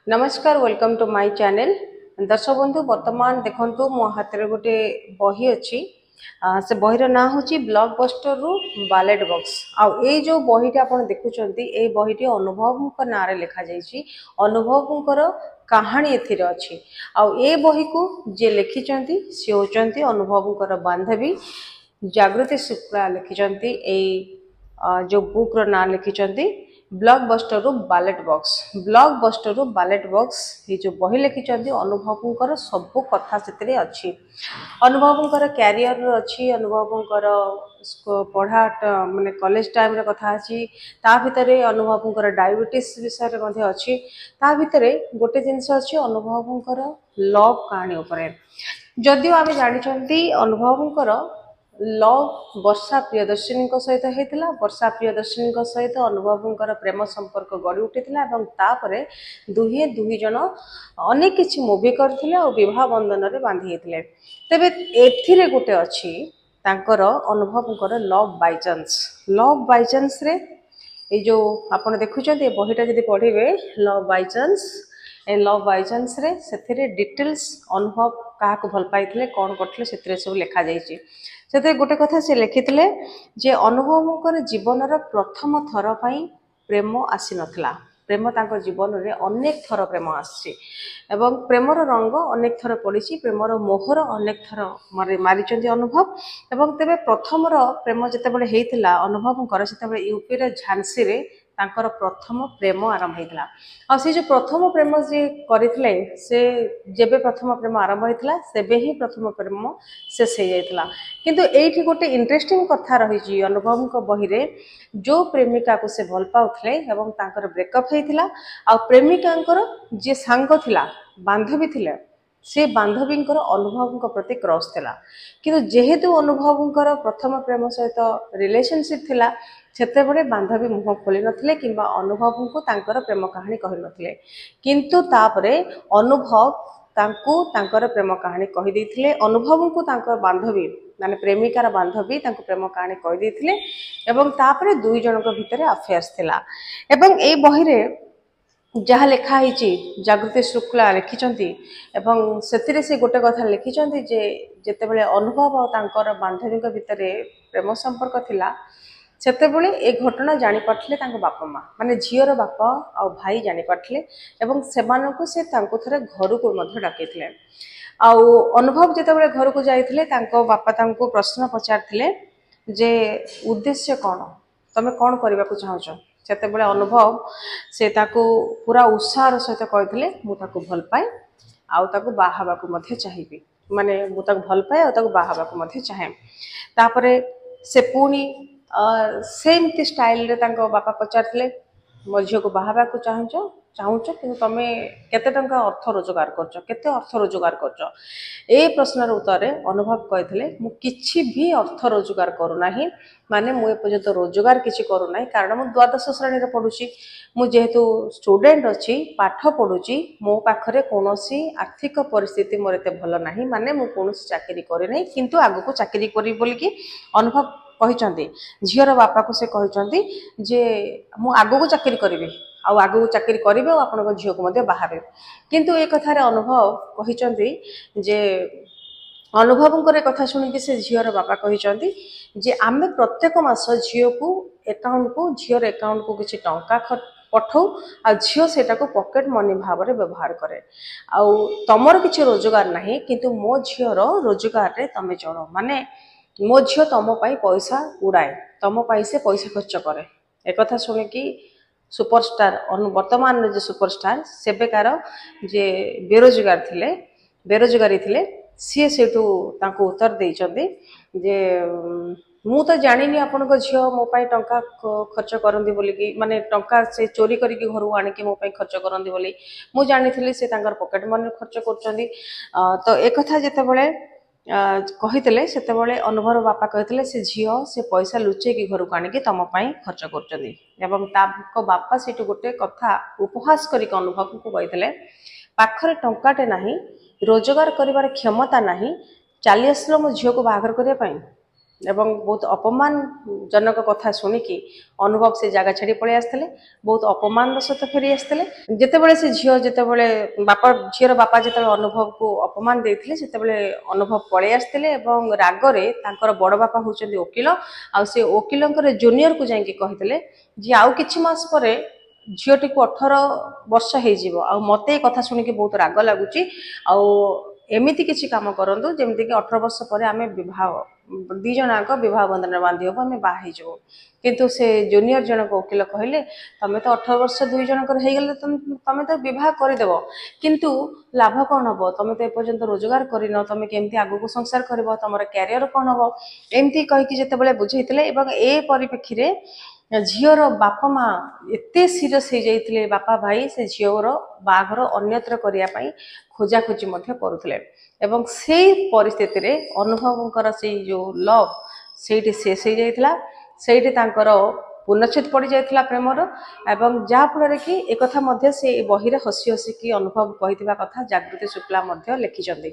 नमस्कार welcome to my channel. दर्शक बंधु वर्तमान देखंतु मो हाथ रे गोटे बही अच्छी से बहीर ना हूँ ब्लॉकबस्टर रु बैलेट बॉक्स आउ ए जो बहीटी आपन देखुचंती ए बहीटी अनुभव ना रे लिखा जाइछि। अनुभव कहानी एथिरे अछि आउ ए बही को जे लिखिचंती से होचंती अनुभव बांधवी जागृति शुक्ला लिखिचंती। ए जो बुक रो ना लिखिचंती ब्लॉकबस्टर रु बैलेट बॉक्स ये जो बही लिखिचंती अनुभव सब कथा से अच्छी। अनुभव कैरियर अच्छी, अनुभव पढ़ा माने कॉलेज टाइम रे कथा अच्छी। ता भितरे अनुभव डायबिटीज विषय मध्ये अच्छी। ता भितरे गोटे जिनस अच्छी अनुभव लव कहानी उपरे। जदियो आमे जानिचंती अनुभव लव वर्षा प्रियदर्शिनी सहित होता। वर्षा प्रियदर्शिनी सहित अनुभव प्रेम संपर्क गढ़ी उठिला और तापरे दुही जन अनेक किछि मूवी करथिले और विवाह बंधन रे बांधी हेतिले। तेबे एथिरे गोटे अछि तांकर अनुभव लव बाय चांस रे ए जो आपण देखुचंती बहीटा जदि पढ़िबे लव बाय चांस रे सेथिरे डिटेल्स अनुभव काहाक भल पाइथिले कोन करथिले सेथिरे सब लिखा जाइछि। से गोटे कथा से लिखिथिले जे अनुभव जीवन प्रथम थर पाई प्रेम आसी नथिला। प्रेम तांको जीवन रे अनेक थर प्रेम आसी एवं प्रेमर रंग अनेक थर पड़ी, प्रेमर मोहर अनेक थर मारिचंती अनुभव। एवं तेबे प्रथम प्रेम जितेबाला होता अनुभव से यूपी रे झांसी रे तांकर प्रथम प्रेम आरंभ होता। आ से जो प्रथम प्रेम जे करथिले से जेबे प्रथम प्रेम आरंभ होता सेबे ही प्रथम प्रेम शेष हो जाता। किंतु एठी गोटे इंटरेस्टिंग कथा रही अनुभव को बही रे जो प्रेमिका को से भल पाउथले एवं तांकर ब्रेकअप होता। आ प्रेमिका जे सांग थिला बांधवी थिले से बांधवी अनुभव प्रति क्रश थिला। किंतु जेहेतु अनुभव प्रथम प्रेम सहित रिलेशनशिप थिला सेते बड़े बांधवी मुह खोली नथिले किंबा अनुभव को तांकर प्रेम कहानी कहि नथिले। किंतु तापरे अनुभव तांको तांकर प्रेम कहानी कहि दैथिले। अनुभव को तांकर बांधवी माने प्रेमिकार बांधवी तांको प्रेम कहानी कहि दैथिले एवं तापरे दुई जनक भितरे अफेयर्स थिला। एवं ए बही रे जहाँ लिखा ही जागृति शुक्ला लिखिचंती एवं सेतिरे से गोटे कथा लिखिचंती जे जेतेबेले अनुभव और तांकर बांधवी भितरे प्रेम संपर्क थिला सेतेबेले ए घटना जानि पारथिले तांको बापा माँ माने झीवर बापा और भाई जानि पारथिले एवं सेमानकु से तांको थरे घर को मध्य डाकिथिले। आ अनुभव जेतेबेले घर को जाइथिले तांको बापा तांको प्रश्न पचारथिले जे उद्देश्य कौन, तमे कौन करबा को चाहछो। सेतेबेले अनुभव से ताको पूरा उत्साह सहित कहथिले मु ताको भल पाए आउ ताको बाहाबा को मध्य चाहिबी, माने मु ताको भल पाए आउ ताको बाहाबा को मध्य चाहे। तापरे से पुणी सेमती स्टाइल रे तांको बापा पचारथिले मो झील को बाहाबा को चाहूच कि तुम केते टंका अर्थ रोजगार करछ, केते अर्थ रोजगार करछ। ए प्रश्नर उत्तर अनुभव कहथिले मु किछि भी अर्थ रोजगार करू नाही, माने मु एपर्यंत रोजगार किछि करू नाही कारण मु द्वादश श्रेणी रे पढुची। मु जेहेतु स्टूडेंट अछि पाठ पढुची मो पाखरे कोनोसी आर्थिक परिस्थिति मोर एते भल नाही, माने मु कोनोसी चाकरी करि नै किंतु आगु को चाकरी करी बोली कि अनुभव कहिचंती। झीर बापा को से कहिचंती जे मु आगु को चाकरी करिवे आउ आगु को चाकरी करिवे आपन झील को मध्य बाहाबे। किंतु ए कथा रे अनुभव कहिचंती जे अनुभव कथा शुणी से झीर बापा कहिचंती जे आमे प्रत्येक मास झील को झीर एकाउंट को किछि टंका पठाऊ आ झील सेटा को पॉकेट मनी भाव में व्यवहार करे। आउ तमर किछि रोजगार नाही किंतु मो झीर रोजगार रे तमे चलो, माने मो झील तुम पैसा उड़ाए, तुम से पैसा खर्च करे। एक कथा शुणी कि सुपरस्टार वर्तमान जो सुपरस्टार सेबेकार जे बेरोजगारी थिले सी सेठू तांको उत्तर देइचंदी जे मु तो जानिनी आपन झील मो पाई टंका खर्च करंदी बोली कि माने टंका से चोरी करके घर आनी कि मो पाई खर्च करंदी बोली मु जानिथिली से तांकर पॉकेट मनी खर्च करचंदी। तो एक कथा जेतेबेले कहितले सेतेबेले अनुभव बापा कहितले से झील से पैसा लुचे कि घर को आनी कि तुम खर्च करचंदी एवं ताको बापा सेठू गोटे कथा उपहास करिक अनुभव को कहितले पाखरे टंकाटे नाही, रोजगार करिवार क्षमता नाही, चली आसलो मो झील को बाहागर करिया पई। ଏବଂ ବହୁତ ଅପମାନଜନକ କଥା ଶୁଣିକି ଅନୁଭବ ସେ ଜାଗା ଛାଡ଼ି ପଳେଇ ଆସିଥିଲେ। ବହୁତ ଅପମାନର ସହିତ ଫେରି ଆସିଥିଲେ। ଯେତେବେଳେ ସେ ଝିଅ ଯେତେବେଳେ ଝିଅର ବାପା ଯେତେବେଳେ ଅନୁଭବକୁ ଅପମାନ ଦେଇଥିଲେ ସେତେବେଳେ ଅନୁଭବ ପଳେଇ ଆସିଥିଲେ ଏବଂ ରାଗରେ ତାଙ୍କର ବଡ଼ ବାପା ହେଉଛନ୍ତି ଓକିଲ, ଆଉ ସେ ଓକିଲଙ୍କର ଜୁନିୟରକୁ ଯାଇକି କହିଥିଲେ ଯେ ଆଉ କିଛି ମାସ ପରେ ଝିଅଟିକୁ 18 ବର୍ଷ ହେଇଯିବ, ଆଉ ମୋତେ ଏ କଥା ଶୁଣିକି ବହୁତ ରାଗ ଲାଗୁଛି, ଆଉ ଏମିତି କିଛି କାମ କରନ୍ତୁ ଯେମିତିକି 18 ବର୍ଷ ପରେ ଆମେ ଦୁଇ ଜଣଙ୍କ ବିବାହ ବନ୍ଧନରେ ବାନ୍ଧି ହେବୁ, ଆମେ ବାହା ହେଇଯିବୁ। କିନ୍ତୁ ସେ ଜୁନିୟର ଜଣକ ଓକିଲ କହିଲେ ତମେ ତ 18 ବର୍ଷ ଦୁଇ ଜଣଙ୍କର ହେଇଗଲେ ତମେ ତ ବିବାହ କରିଦେବ, କିନ୍ତୁ ଲାଭ କ'ଣ ହେବ? ତମେ ତ ଏପର୍ଯ୍ୟନ୍ତ ରୋଜଗାର କରିନ, ତମେ କେମିତି ଆଗକୁ ସଂସାର କରିବ, ତମର କ୍ୟାରିୟର କ'ଣ ହେବ? ଏମିତି କହିକି ଯେତେବେଳେ ବୁଝେଇଥିଲେ ଏବଂ ଏ ପରିପ୍ରେକ୍ଷୀରେ ଝିଅର ବାପା ମା ଏତେ ସିରିୟସ୍ ହେଇଯାଇଥିଲେ, ବାପା ଭାଇ ସେ ଝିଅର ବାହାଘର ଅନ୍ୟତ୍ର କରିବା ପାଇଁ ଖୋଜାଖୋଜି ମଧ୍ୟ କରୁଥିଲେ। ଏବଂ ସେଇ ପରିସ୍ଥିତିରେ ଅନୁଭବଙ୍କର ସେଇ ଯେଉଁ ଲଭ୍ ସେଇଠି ଶେଷ ହେଇଯାଇଥିଲା। ସେଇଠି ତାଙ୍କର ପୂର୍ଣ୍ଣଚ୍ଛେଦ ପଡ଼ିଯାଇଥିଲା ପ୍ରେମର, ଏବଂ ଯାହାଫଳରେ କି ଏକଥା ମଧ୍ୟ ସେ ବହିରେ ହସି ହସିକି ଅନୁଭବ କହିଥିବା କଥା ଜାଗୃତି ଶୁକ୍ଲା ମଧ୍ୟ ଲେଖିଛନ୍ତି।